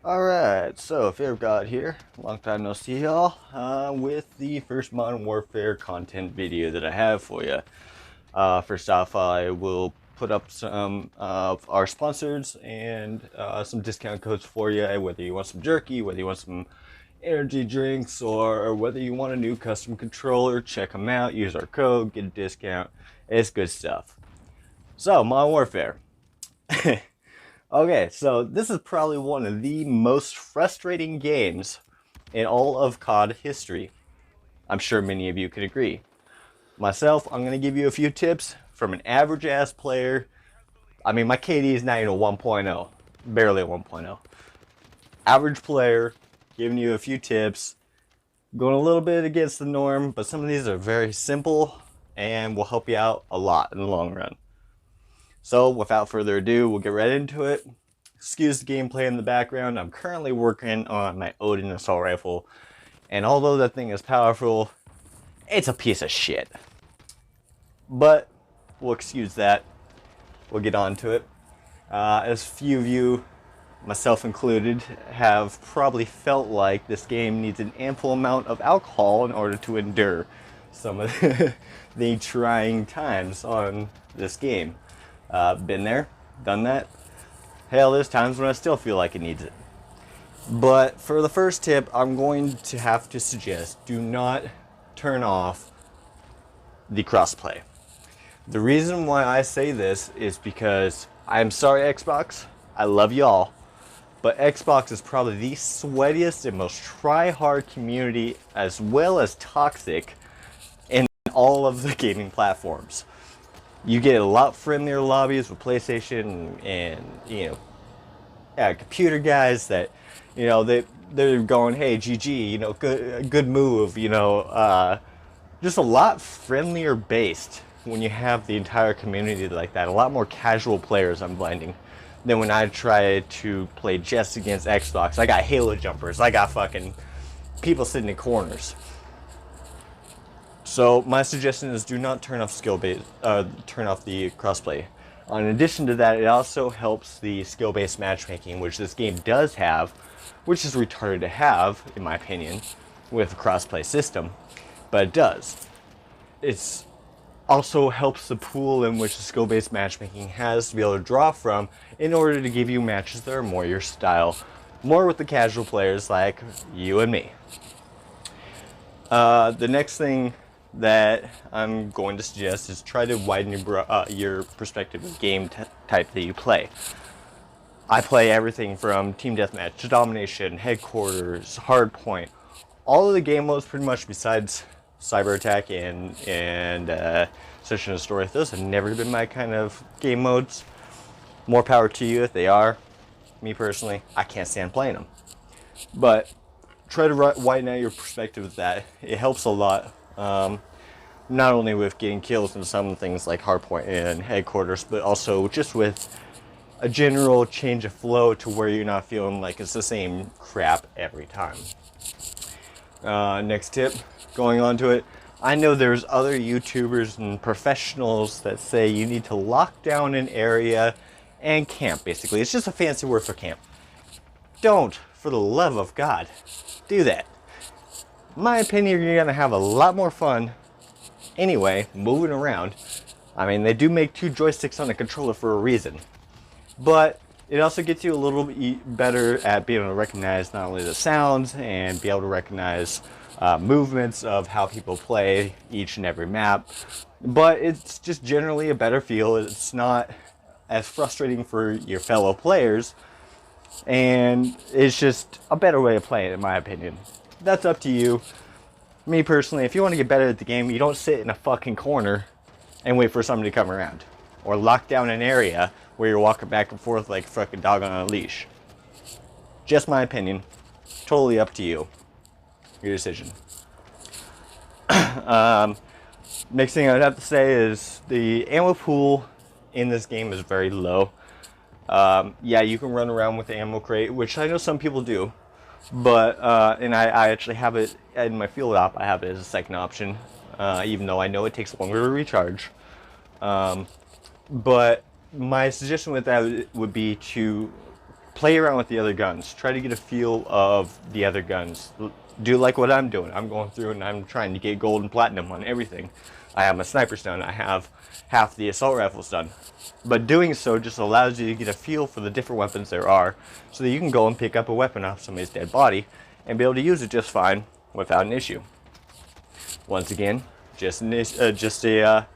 Alright, so Fear God here. Long time no see y'all. With the first Modern Warfare content video that I have for you. First off, I will put up some of our sponsors and some discount codes for you. Whether you want some jerky, whether you want some energy drinks, or whether you want a new custom controller, check them out. Use our code, get a discount. It's good stuff. So, Modern Warfare. Okay, so this is probably one of the most frustrating games in all of COD history. I'm sure many of you could agree. Myself, I'm going to give you a few tips from an average ass player. I mean, my KD is not even a 1.0, barely a 1.0. Average player, giving you a few tips, going a little bit against the norm, but some of these are very simple and will help you out a lot in the long run. So without further ado, we'll get right into it. Excuse the gameplay in the background. I'm currently working on my Odin assault rifle, and although that thing is powerful, it's a piece of shit. But we'll excuse that. We'll get on to it. As few of you, myself included, have probably felt like this game needs an ample amount of alcohol in order to endure some of the trying times on this game. Been there, done that. Hell, there's times when I still feel like it needs it. But for the first tip, I'm going to have to suggest do not turn off the crossplay. The reason why I say this is because I'm sorry, Xbox, I love y'all, but Xbox is probably the sweatiest and most try-hard community, as well as toxic, in all of the gaming platforms. You get a lot friendlier lobbies with PlayStation and computer guys that, they're going, hey, GG, good move, just a lot friendlier based when you have the entire community like that. A lot more casual players I'm finding than when I try to play just against Xbox. I got Halo jumpers. I got fucking people sitting in corners. So my suggestion is do not turn off turn off the crossplay. In addition to that, it also helps the skill-based matchmaking, which this game does have, which is retarded to have, in my opinion, with a crossplay system, but it does. It's also helps the pool in which the skill-based matchmaking has to be able to draw from in order to give you matches that are more your style, more with the casual players like you and me. The next thing that I'm going to suggest is try to widen your perspective of game type that you play. I play everything from team deathmatch to domination, headquarters, hardpoint, all of the game modes pretty much besides cyber attack and search and destroy. Those have never been my kind of game modes. More power to you if they are. Me personally, I can't stand playing them. But try to widen out your perspective with that. It helps a lot. Not only with getting kills and some things like hardpoint and headquarters, but also just with a general change of flow to where you're not feeling like it's the same crap every time. Next tip, going on to it, I know there's other YouTubers and professionals that say you need to lock down an area and camp, basically. It's just a fancy word for camp. Don't, for the love of God, do that. In my opinion, you're going to have a lot more fun anyway, moving around. I mean, they do make two joysticks on a controller for a reason. But it also gets you a little bit better at being able to recognize not only the sounds and be able to recognize movements of how people play each and every map. But it's just generally a better feel. It's not as frustrating for your fellow players. And it's just a better way of playing, in my opinion. That's up to you. Me personally, if you want to get better at the game, you don't sit in a fucking corner and wait for somebody to come around. Or lock down an area where you're walking back and forth like a fucking dog on a leash. Just my opinion. Totally up to you. Your decision. Next thing I'd have to say is the ammo pool in this game is very low. Yeah, you can run around with the ammo crate, which I know some people do. But, and I actually have it in my field op, I have it as a second option, even though I know it takes longer to recharge. But my suggestion with that would be to play around with the other guns. Try to get a feel of the other guns. Do like what I'm doing. I'm going through and I'm trying to get gold and platinum on everything. I have my snipers done. I have half the assault rifles done. But doing so just allows you to get a feel for the different weapons there are, so that you can go and pick up a weapon off somebody's dead body and be able to use it just fine without an issue. Once again, just a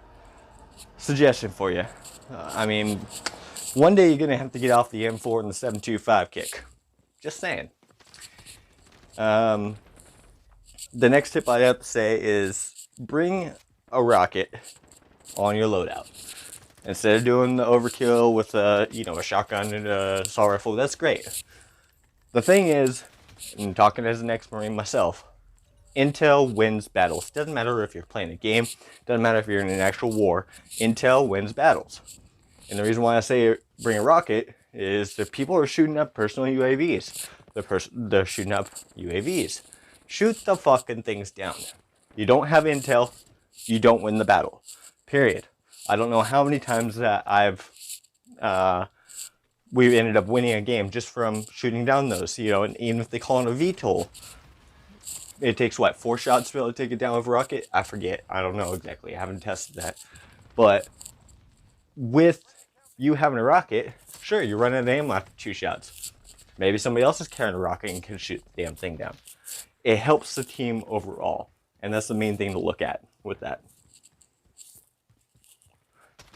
suggestion for you. I mean, one day you're going to have to get off the M4 and the 7.25 kick. Just saying. The next tip I have to say is bring a rocket on your loadout. Instead of doing the overkill with a shotgun and a assault rifle, that's great. The thing is, and talking as an ex-Marine myself, intel wins battles. Doesn't matter if you're playing a game, doesn't matter if you're in an actual war, intel wins battles. And the reason why I say bring a rocket is that people are shooting up personal UAVs. They're shooting up UAVs. Shoot the fucking things down. You don't have intel, you don't win the battle. Period. I don't know how many times that we've ended up winning a game just from shooting down those, and even if they call it a VTOL, it takes, 4 shots to be able to take it down with a rocket? I forget. I don't know exactly. I haven't tested that. But with you having a rocket, sure, you're running out of ammo after 2 shots. Maybe somebody else is carrying a rocket and can shoot the damn thing down. It helps the team overall. And that's the main thing to look at with that.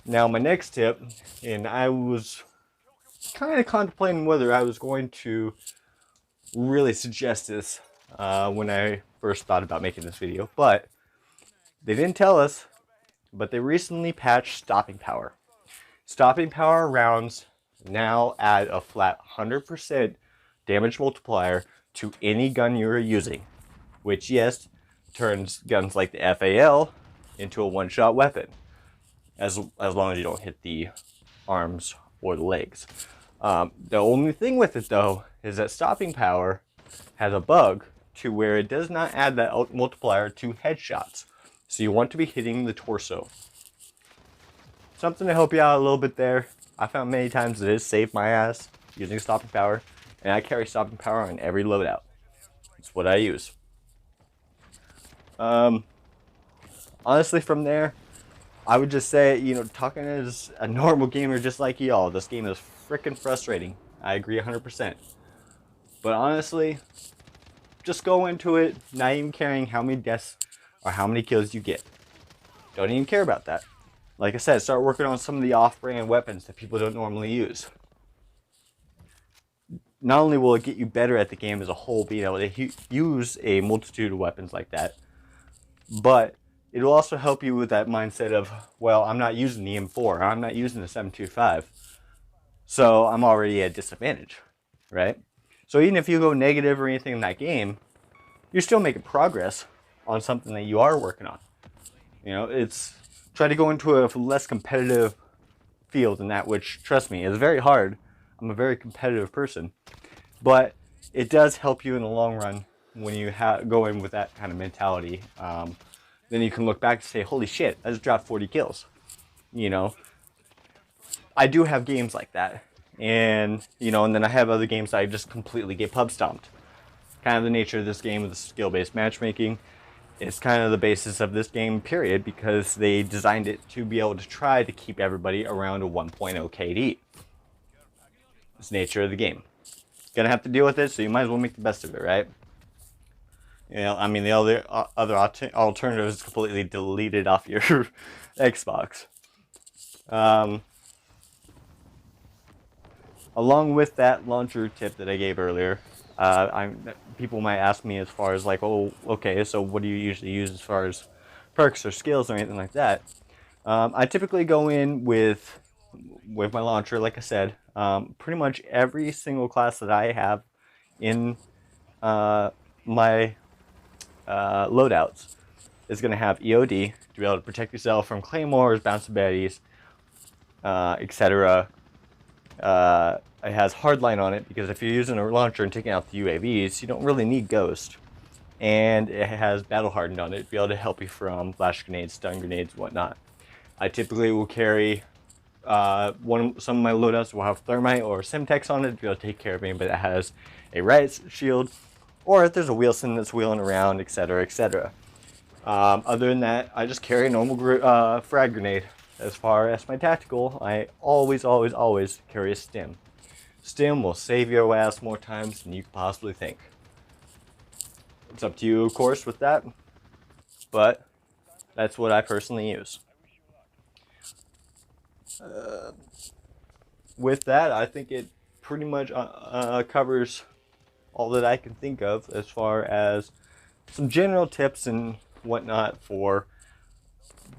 Now, my next tip, and I was kind of contemplating whether I was going to really suggest this when I first thought about making this video, but they didn't tell us, but they recently patched stopping power. Stopping power rounds now add a flat 100% damage multiplier to any gun you're using, which, yes, turns guns like the FAL into a one-shot weapon, as long as you don't hit the arms or the legs. The only thing with it, though, is that stopping power has a bug to where it does not add that multiplier to headshots. So you want to be hitting the torso. Something to help you out a little bit there. I found many times it has saved my ass using stopping power, and I carry stopping power on every loadout. It's what I use. Honestly, from there, I would just say, talking as a normal gamer just like y'all, this game is freaking frustrating. I agree 100%. But honestly, just go into it not even caring how many deaths or how many kills you get. Don't even care about that. Like I said, start working on some of the off-brand weapons that people don't normally use. Not only will it get you better at the game as a whole, being able to use a multitude of weapons like that, but it'll also help you with that mindset of, well, I'm not using the M4, I'm not using the 7.25, so I'm already at a disadvantage, right? So even if you go negative or anything in that game, you're still making progress on something that you are working on. It's try to go into a less competitive field than that, which, trust me, is very hard. I'm a very competitive person, but it does help you in the long run when you go in with that kind of mentality. Then you can look back and say, holy shit, I just dropped 40 kills. I do have games like that. And then I have other games that I just completely get pub stomped. Kind of the nature of this game with the skill-based matchmaking. It's kind of the basis of this game, period, because they designed it to be able to try to keep everybody around a 1.0 KD. It's the nature of the game. Gonna have to deal with it, so you might as well make the best of it, right? The other alternative is completely deleted off your Xbox. Along with that launcher tip that I gave earlier, people might ask me as far as oh, okay, so what do you usually use as far as perks or skills or anything like that? I typically go in with my launcher, like I said. Pretty much every single class that I have in my loadouts is going to have EOD to be able to protect yourself from claymores, bouncing baddies, etc. It has hardline on it because if you're using a launcher and taking out the UAVs, you don't really need ghost. And it has battle hardened on it to be able to help you from flash grenades, stun grenades, whatnot. I typically will carry Some of my loadouts will have Thermite or Simtex on it to be able to take care of anybody that has a riot shield, or if there's a Wheelson that's wheeling around, etc., etc. Other than that, I just carry a normal frag grenade. As far as my tactical, I always carry a stim. Stim will save your ass more times than you could possibly think. It's up to you, of course, with that, but that's what I personally use. With that, I think it pretty much covers all that I can think of as far as some general tips and whatnot for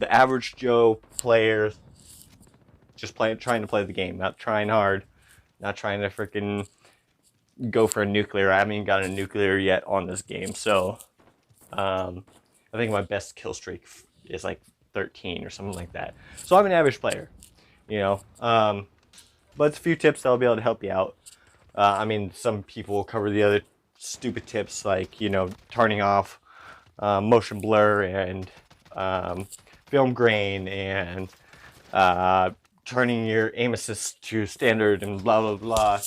the average Joe player, just trying to play the game, not trying hard, not trying to freaking go for a nuclear. I haven't even got a nuclear yet on this game, so I think my best kill streak is like 13 or something like that. So I'm an average player, you know. But it's a few tips that'll be able to help you out. I mean, some people will cover the other stupid tips like, you know, turning off motion blur and film grain and turning your aim assist to standard and blah blah blah.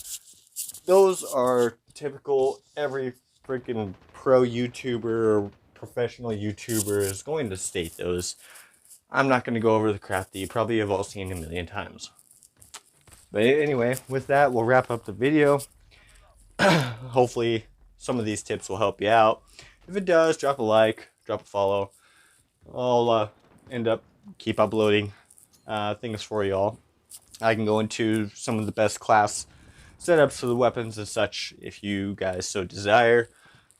Those are typical. Every freaking pro YouTuber or professional YouTuber is going to state those. I'm not going to go over the crap that you probably have all seen a million times. But anyway, with that, we'll wrap up the video. Hopefully, some of these tips will help you out. If it does, drop a like, drop a follow. I'll keep uploading things for y'all. I can go into some of the best class setups for the weapons and such if you guys so desire.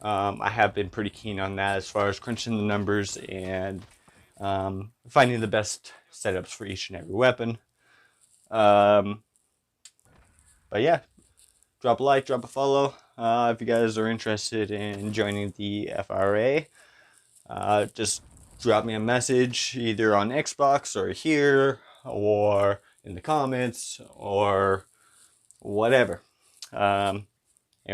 I have been pretty keen on that as far as crunching the numbers and finding the best setups for each and every weapon. But yeah, drop a like, drop a follow. If you guys are interested in joining the FRA, just drop me a message either on Xbox or here or in the comments or whatever.